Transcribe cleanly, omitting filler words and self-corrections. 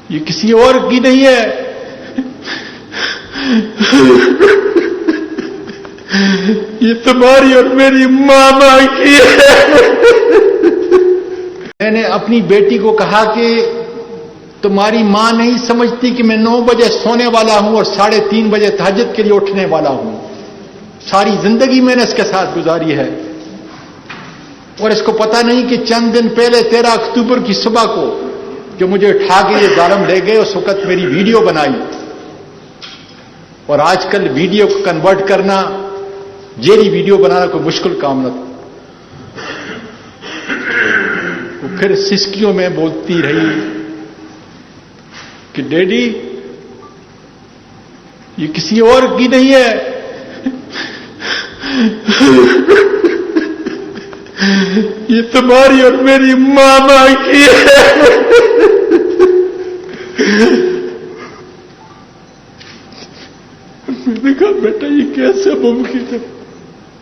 یہ کسی اور کی نہیں ہے، یہ تمہاری اور میری ماما کی ہے۔ میں نے اپنی بیٹی کو کہا کہ تمہاری ماں نہیں سمجھتی کہ میں 9 بجے سونے والا ہوں اور 3:30 بجے تہجد کے لیے اٹھنے والا ہوں۔ ساری زندگی میں نے اس کے ساتھ گزاری ہے، اور اس کو پتہ نہیں کہ چند دن پہلے 13 اکتوبر کی صبح کو جو مجھے اٹھا کے یہ ظالم لے گئے، اس وقت میری ویڈیو بنائی، اور آج کل ویڈیو کو کنورٹ کرنا، جیلی ویڈیو بنانا کوئی مشکل کام نہ تھا۔ وہ پھر سسکیوں میں بولتی رہی کہ ڈیڈی یہ کسی اور کی نہیں ہے، یہ تمہاری اور میری ماما کی ہے۔ میں نے کہا بیٹا یہ کیسے ممکن ہے؟